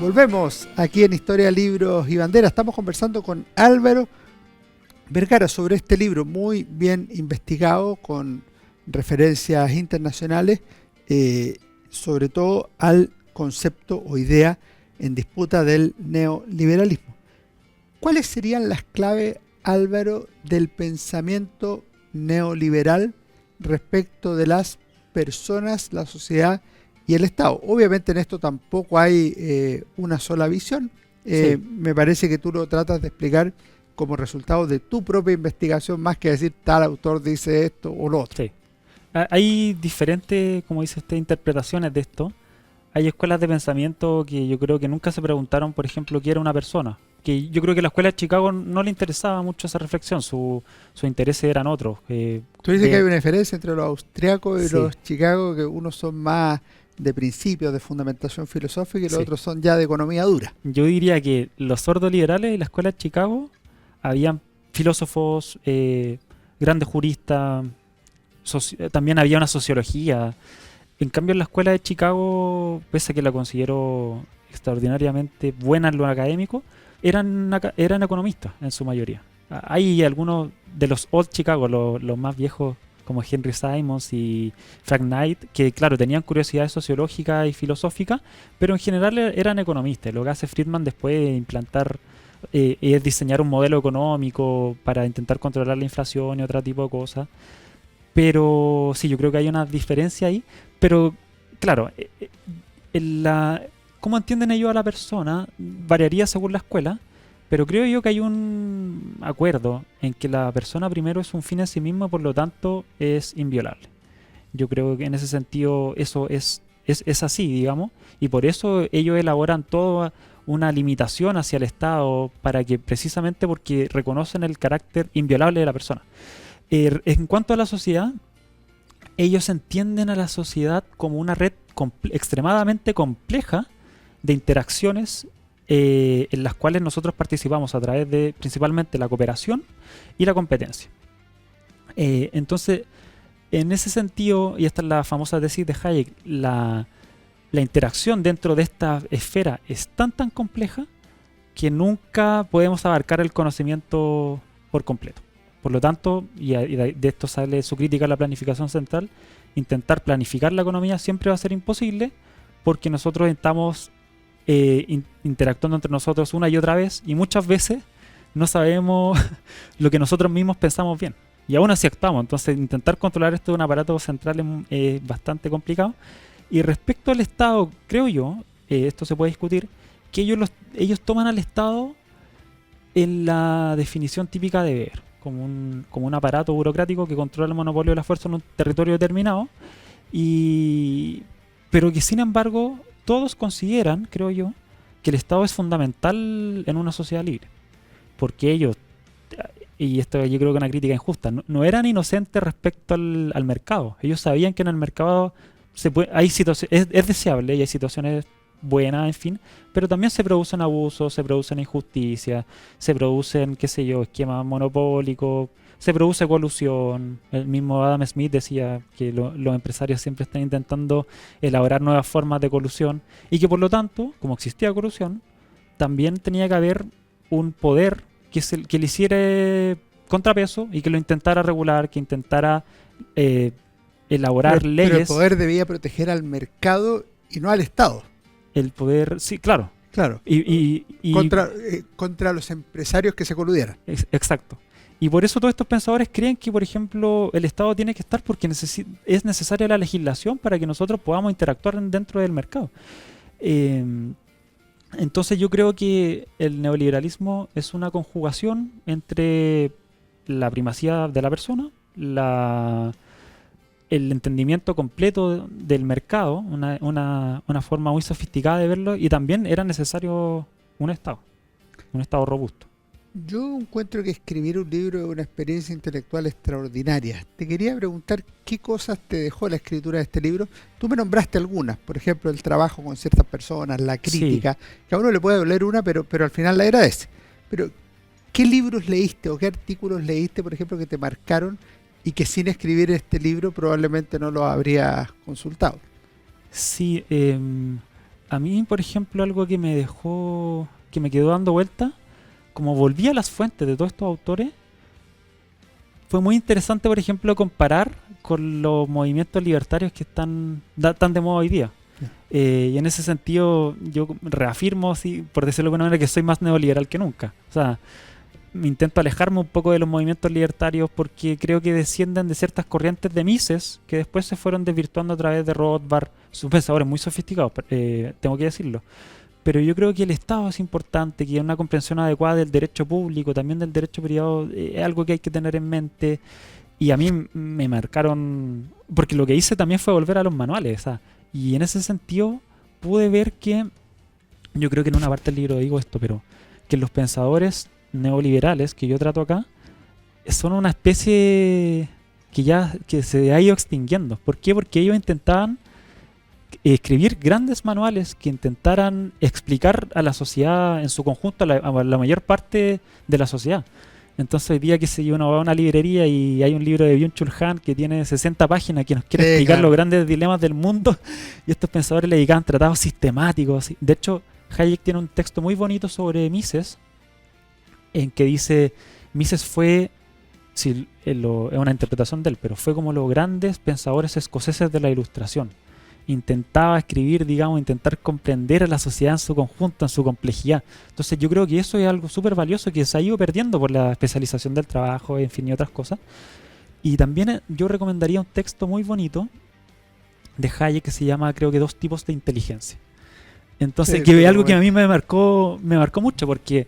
Volvemos aquí en Historia, Libros y Banderas. Estamos conversando con Álvaro Vergara sobre este libro muy bien investigado, con referencias internacionales, sobre todo al concepto o idea en disputa del neoliberalismo. ¿Cuáles serían las claves, Álvaro, del pensamiento neoliberal respecto de las personas, la sociedad y el Estado? Obviamente en esto tampoco hay una sola visión. Sí. Me parece que tú lo tratas de explicar como resultado de tu propia investigación, más que decir tal autor dice esto o lo otro. Sí. Hay diferentes, como dice usted, interpretaciones de esto. Hay escuelas de pensamiento que yo creo que nunca se preguntaron, por ejemplo, qué era una persona. Que yo creo que a la escuela de Chicago no le interesaba mucho esa reflexión, sus intereses eran otros. Tú dices que hay una diferencia entre los austriacos y Sí. los Chicago, que unos son más de principios, de fundamentación filosófica, y los Sí. otros son ya de economía dura. Yo diría que los sordos liberales y la escuela de Chicago habían filósofos, grandes juristas, también había una sociología. En cambio, en la escuela de Chicago, pese a que la considero extraordinariamente buena en lo académico, eran economistas en su mayoría. Hay algunos de los Old Chicago, los más viejos como Henry Simons y Frank Knight, que claro, tenían curiosidades sociológicas y filosóficas, pero en general eran economistas. Lo que hace Friedman después de implantar es diseñar un modelo económico para intentar controlar la inflación y otro tipo de cosas. Pero sí, yo creo que hay una diferencia ahí. Pero claro, cómo entienden ellos a la persona variaría según la escuela, pero creo yo que hay un acuerdo en que la persona primero es un fin en sí misma, por lo tanto es inviolable. Yo creo que en ese sentido eso es así, digamos, y por eso ellos elaboran toda una limitación hacia el Estado, para que precisamente porque reconocen el carácter inviolable de la persona. En cuanto a la sociedad, ellos entienden a la sociedad como una red extremadamente compleja de interacciones en las cuales nosotros participamos a través de principalmente la cooperación y la competencia. Entonces, en ese sentido, y esta es la famosa tesis de Hayek, la interacción dentro de esta esfera es tan compleja que nunca podemos abarcar el conocimiento por completo. Por lo tanto, y de esto sale su crítica a la planificación central, intentar planificar la economía siempre va a ser imposible, porque nosotros estamos interactuando entre nosotros una y otra vez, y muchas veces no sabemos lo que nosotros mismos pensamos bien, y aún así actuamos. Entonces intentar controlar esto de un aparato central es bastante complicado. Y respecto al Estado, creo yo, esto se puede discutir, que ellos toman al Estado en la definición típica de Weber, como un aparato burocrático que controla el monopolio de la fuerza en un territorio determinado, pero que sin embargo todos consideran, creo yo, que el Estado es fundamental en una sociedad libre, porque ellos, y esto yo creo que es una crítica injusta, no eran inocentes respecto al mercado. Ellos sabían que en el mercado hay situaciones, es deseable y hay situaciones buenas, en fin, pero también se producen abusos, se producen injusticias, se producen, qué sé yo, esquemas monopólicos, se produce colusión. El mismo Adam Smith decía que los empresarios siempre están intentando elaborar nuevas formas de colusión, y que por lo tanto, como existía colusión, también tenía que haber un poder que le hiciera contrapeso y que lo intentara regular, que intentara elaborar leyes. Pero el poder debía proteger al mercado y no al Estado. El poder, sí, claro. Claro. Y contra los empresarios que se coludieran. Exacto. Y por eso todos estos pensadores creen que, por ejemplo, el Estado tiene que estar porque es necesaria la legislación para que nosotros podamos interactuar dentro del mercado. Entonces yo creo que el neoliberalismo es una conjugación entre la primacía de la persona, el entendimiento completo del mercado, una forma muy sofisticada de verlo, y también era necesario un Estado robusto. Yo encuentro que escribir un libro es una experiencia intelectual extraordinaria. Te quería preguntar qué cosas te dejó la escritura de este libro. Tú me nombraste algunas, por ejemplo, el trabajo con ciertas personas, la crítica, sí, que a uno le puede doler una, pero al final la agradece. Pero, ¿qué libros leíste o qué artículos leíste, por ejemplo, que te marcaron y que sin escribir este libro probablemente no lo habrías consultado? Sí, a mí, por ejemplo, algo que me dejó, que me quedó dando vuelta, como volví a las fuentes de todos estos autores, fue muy interesante, por ejemplo, comparar con los movimientos libertarios que están de moda hoy día. Y en ese sentido, yo reafirmo, sí, por decirlo de alguna manera, que soy más neoliberal que nunca. O sea, me intento alejarme un poco de los movimientos libertarios porque creo que descienden de ciertas corrientes de Mises que después se fueron desvirtuando a través de Rothbard, sus pensadores muy sofisticados, tengo que decirlo. Pero yo creo que el Estado es importante, que una comprensión adecuada del derecho público, también del derecho privado, es algo que hay que tener en mente. Y a mí me marcaron, porque lo que hice también fue volver a los manuales, y en ese sentido pude ver que, yo creo que en una parte del libro digo esto, pero que los pensadores neoliberales que yo trato acá son una especie que se ha ido extinguiendo. ¿Por qué? Porque ellos intentaban escribir grandes manuales que intentaran explicar a la sociedad en su conjunto, a la mayor parte de la sociedad. Entonces hoy día, que sé yo, uno va a una librería y hay un libro de Byung-Chul Han que tiene 60 páginas que nos quiere explicar, claro, los grandes dilemas del mundo, y estos pensadores le dedicaban tratados sistemáticos. De hecho, Hayek tiene un texto muy bonito sobre Mises, en que dice: Mises fue sí, es una interpretación de él, pero fue como los grandes pensadores escoceses de la Ilustración. Intentaba escribir, digamos, intentar comprender a la sociedad en su conjunto, en su complejidad. Entonces yo creo que eso es algo súper valioso que se ha ido perdiendo por la especialización del trabajo, en fin, y otras cosas. Y también yo recomendaría un texto muy bonito de Hayek que se llama, creo que, Dos tipos de inteligencia. Entonces, Sí, que es pero algo que a bueno. mí me marcó mucho, porque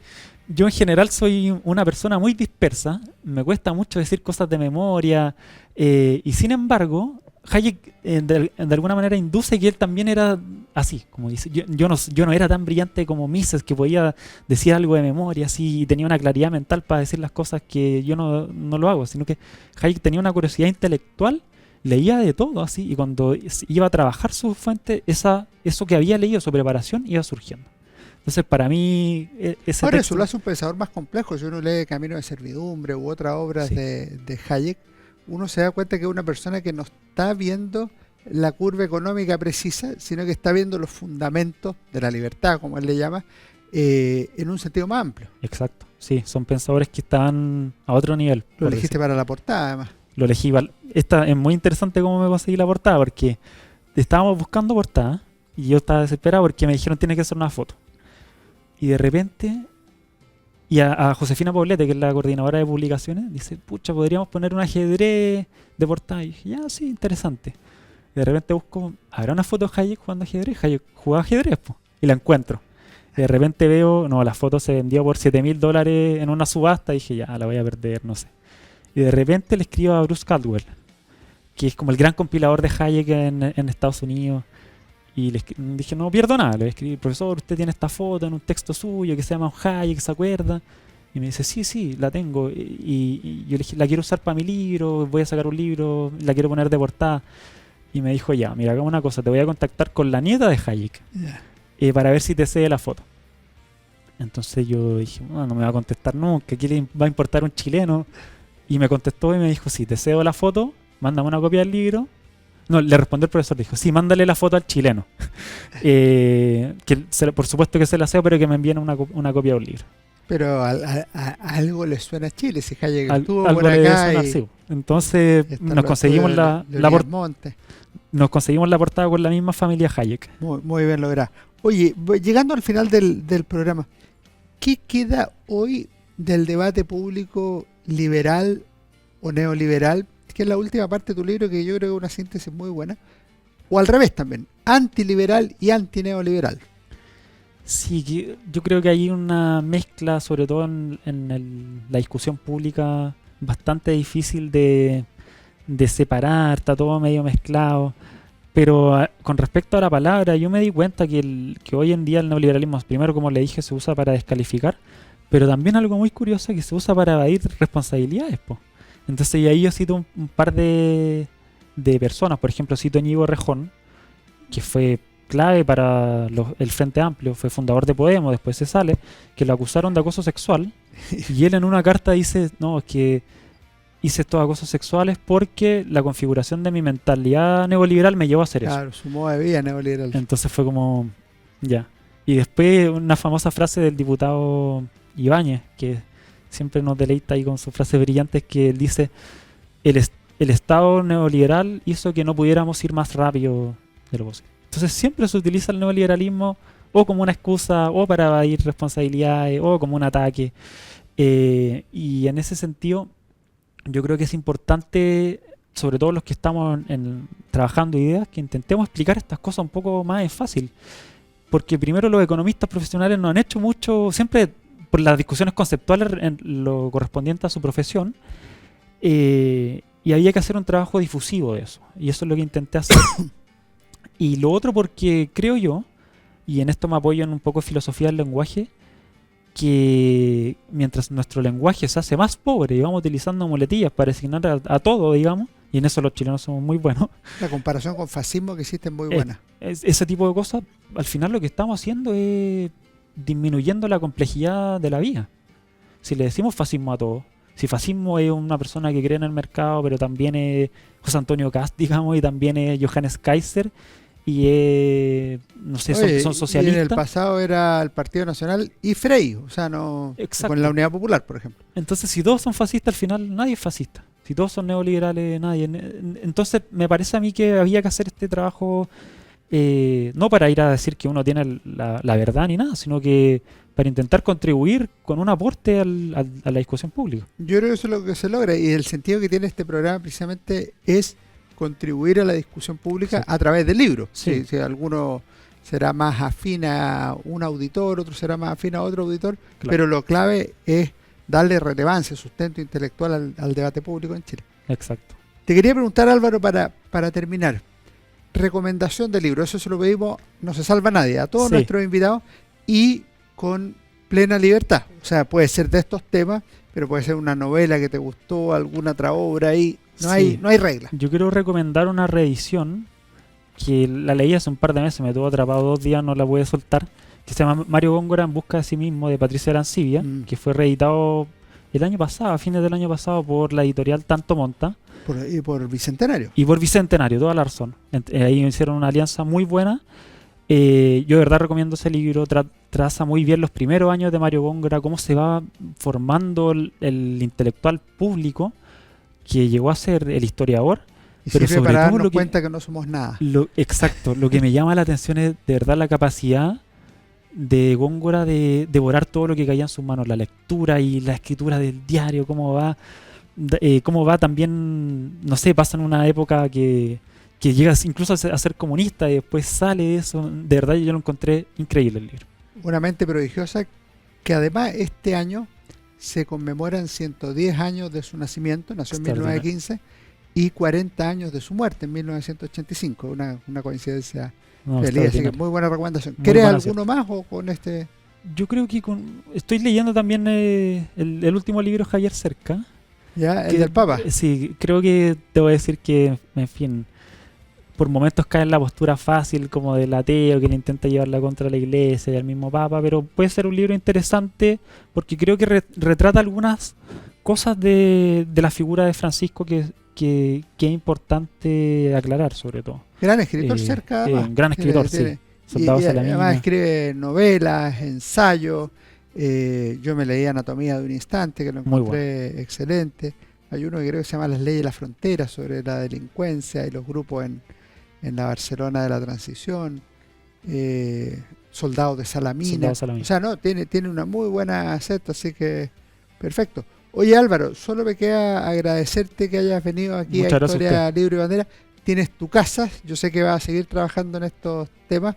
yo en general soy una persona muy dispersa, me cuesta mucho decir cosas de memoria, y sin embargo, Hayek de alguna manera induce que él también era así, como dice, yo no era tan brillante como Mises, que podía decir algo de memoria, así, y tenía una claridad mental para decir las cosas que yo no lo hago, sino que Hayek tenía una curiosidad intelectual, leía de todo así, y cuando iba a trabajar su fuente, eso que había leído, su preparación, iba surgiendo. Entonces, para mí, ese Ahora eso lo texto, hace un pensador más complejo. Si uno lee Camino de Servidumbre u otras obras sí, de Hayek, uno se da cuenta que es una persona que no está viendo la curva económica precisa, sino que está viendo los fundamentos de la libertad, como él le llama, en un sentido más amplio. exacto, sí, son pensadores que están a otro nivel, Lo por elegiste decir. para la portada, además. Lo elegí, esta es muy interesante cómo me conseguí la portada, porque estábamos buscando portada, y yo estaba desesperado porque me dijeron tiene que hacer una foto. Y de repente, y a Josefina Poblete, que es la coordinadora de publicaciones, dice, pucha, podríamos poner un ajedrez de portada. Y dije, ya, sí, interesante. Y de repente busco, ¿habrá una foto de Hayek jugando ajedrez? Hayek jugaba ajedrez, po. Y la encuentro. Y de repente veo, no, la foto se vendió por $7.000 en una subasta. Y dije, ya, la voy a perder, no sé. Y de repente le escribo a Bruce Caldwell, que es como el gran compilador de Hayek en Estados Unidos. Y dije, no pierdo nada. Le escribí, profesor, usted tiene esta foto en un texto suyo que se llama Hayek, ¿se acuerda? Y me dice, sí, sí, la tengo. Y yo le dije, la quiero usar para mi libro, voy a sacar un libro, la quiero poner de portada. Y me dijo, ya, mira, hagamos una cosa, te voy a contactar con la nieta de Hayek Ya. para ver si te cede la foto. Entonces yo dije, bueno, no me va a contestar nunca, ¿qué le va a importar un chileno? Y me contestó y me dijo, sí, te cedo la foto, mándame una copia del libro. No, le respondió el profesor, dijo, sí, mándale la foto al chileno. Por supuesto que se la cedo, pero que me envíen una copia de un libro. Pero a algo le suena a Chile, si Hayek estuvo por Algo le debe acá sonar, y sí. Entonces están los estudios de Elías Monte. nos conseguimos la portada con la misma familia Hayek. Muy, muy bien logrado. Oye, llegando al final del programa, ¿qué queda hoy del debate público liberal o neoliberal? Que es la última parte de tu libro, que yo creo que es una síntesis muy buena. O al revés también, antiliberal y antineoliberal. Sí, yo creo que hay una mezcla, sobre todo la discusión pública, bastante difícil de separar, está todo medio mezclado. Pero con respecto a la palabra, yo me di cuenta que hoy en día el neoliberalismo, primero como le dije, se usa para descalificar, pero también algo muy curioso que se usa para evadir responsabilidades, po. Entonces, y ahí yo cito un par de personas, por ejemplo, cito a Íñigo Errejón, que fue clave para el Frente Amplio, fue fundador de Podemos, después se sale, que lo acusaron de acoso sexual, y él en una carta dice, no, es que hice estos acosos sexuales porque la configuración de mi mentalidad neoliberal me llevó a hacer eso. Claro, su modo de vida neoliberal. Entonces fue como, ya. Y después una famosa frase del diputado Ibáñez, que siempre nos deleita ahí con sus frases brillantes, que él dice, el Estado neoliberal hizo que no pudiéramos ir más rápido de lo posible. Entonces siempre se utiliza el neoliberalismo o como una excusa, o para evadir responsabilidades, o como un ataque. Y en ese sentido, yo creo que es importante, sobre todo los que estamos trabajando ideas, que intentemos explicar estas cosas un poco más en fácil. Porque primero los economistas profesionales no han hecho mucho, siempre por las discusiones conceptuales en lo correspondiente a su profesión, y había que hacer un trabajo difusivo de eso. Y eso es lo que intenté hacer. Y lo otro porque creo yo, y en esto me apoyo en un poco de filosofía del lenguaje, que mientras nuestro lenguaje se hace más pobre y vamos utilizando muletillas para designar a todo, digamos, y en eso los chilenos somos muy buenos, La comparación con fascismo que hiciste es muy buena. ese tipo de cosas, al final lo que estamos haciendo es disminuyendo la complejidad de la vida. Si le decimos fascismo a todo, si fascismo es una persona que cree en el mercado, pero también es José Antonio Cast, digamos, y también es Johannes Kaiser, y no sé, Oye, son y en el socialistas. pasado era el Partido Nacional y Frei, o sea, no Exacto. con la Unidad Popular, por ejemplo. Entonces, si todos son fascistas, al final nadie es fascista. Si todos son neoliberales, nadie. Entonces, me parece a mí que había que hacer este trabajo, no para ir a decir que uno tiene la verdad ni nada, sino que para intentar contribuir con un aporte a la discusión pública. Yo creo que eso es lo que se logra y el sentido que tiene este programa precisamente es contribuir a la discusión pública Sí. a través del libro. Sí. Si alguno será más afín a un auditor, otro será más afín a otro auditor, Claro. pero lo clave es darle relevancia, sustento intelectual al debate público en Chile. Exacto. Te quería preguntar, Álvaro, para terminar, recomendación de libro, eso se lo pedimos, no se salva nadie, a todos Sí. nuestros invitados y con plena libertad. O sea, puede ser de estos temas, pero puede ser una novela que te gustó, alguna otra obra ahí. No hay regla. Yo quiero recomendar una reedición que la leí hace un par de meses, me tuvo atrapado 2 días, no la pude soltar, que se llama Mario Góngora en busca de sí mismo, de Patricia Arancibia, que fue reeditado el año pasado, a fines del año pasado, por la editorial Tanto Monta. Y por Bicentenario. Y por Bicentenario, toda la razón. Ahí hicieron una alianza muy buena. Yo de verdad recomiendo ese libro, traza muy bien los primeros años de Mario Góngora, cómo se va formando el intelectual público que llegó a ser el historiador. Y pero sirve sobre para todo darnos lo que, cuenta que no somos nada. exacto, lo que me llama la atención es de verdad la capacidad de Góngora de devorar todo lo que caía en sus manos, la lectura y la escritura del diario, cómo va también, no sé, pasa en una época que llega incluso a ser comunista y después sale de eso. De verdad yo lo encontré increíble el libro. Una mente prodigiosa que además este año se conmemoran 110 años de su nacimiento, nació en 1915, y 40 años de su muerte en 1985. Una coincidencia feliz, así que muy buena recomendación. ¿Quieres alguno más o con este? Yo creo que estoy leyendo también el último libro de Javier Cerca. ¿Ya? ¿El del Papa? Sí, creo que te voy a decir que, en fin, por momentos cae en la postura fácil como del ateo que le intenta llevarla contra la iglesia y al mismo Papa, pero puede ser un libro interesante porque creo que retrata algunas cosas de la figura de Francisco que es importante aclarar, sobre todo. Gran escritor Cerca. Gran escritor, sí. Soldados a la mina. Además escribe novelas, ensayos. Yo me leí Anatomía de un instante, que lo encontré excelente. Hay uno que creo que se llama Las leyes de la frontera, sobre la delincuencia y los grupos en la Barcelona de la transición. Soldados de Salamina. O sea, no, tiene una muy buena set, así que perfecto. Oye, Álvaro, solo me queda agradecerte que hayas venido aquí a Historia, Libro y Bandera. Tienes tu casa, yo sé que vas a seguir trabajando en estos temas.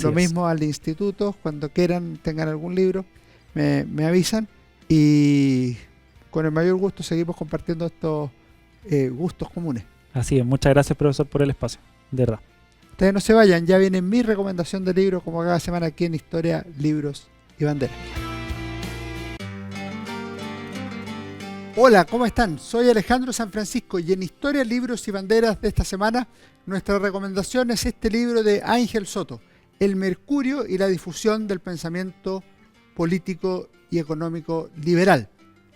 Lo mismo al instituto, cuando quieran, tengan algún libro, me avisan. Y con el mayor gusto seguimos compartiendo estos gustos comunes. Así es, muchas gracias, profesor, por el espacio, de verdad. Ustedes no se vayan, ya viene mi recomendación de libro como cada semana aquí en Historia, Libros y Bandera. Hola, ¿cómo están? Soy Alejandro San Francisco y en Historia, Libros y Banderas de esta semana nuestra recomendación es este libro de Ángel Soto, El Mercurio y la difusión del pensamiento político y económico liberal,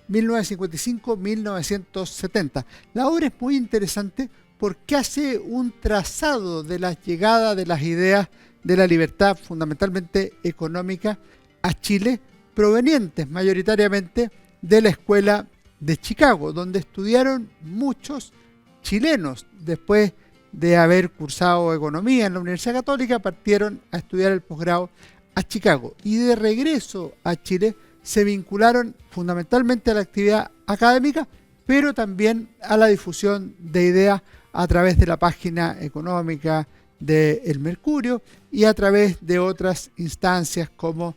1955-1970. La obra es muy interesante porque hace un trazado de la llegada de las ideas de la libertad fundamentalmente económica a Chile, provenientes mayoritariamente de la escuela de Chicago, donde estudiaron muchos chilenos. Después de haber cursado economía en la Universidad Católica, partieron a estudiar el posgrado a Chicago y de regreso a Chile se vincularon fundamentalmente a la actividad académica, pero también a la difusión de ideas a través de la página económica de El Mercurio y a través de otras instancias como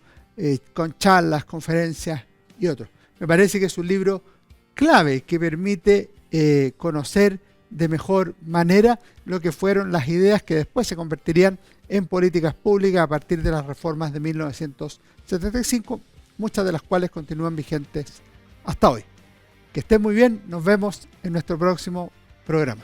con charlas, conferencias y otros. Me parece que es un libro clave que permite conocer de mejor manera lo que fueron las ideas que después se convertirían en políticas públicas a partir de las reformas de 1975, muchas de las cuales continúan vigentes hasta hoy. Que estén muy bien, nos vemos en nuestro próximo programa.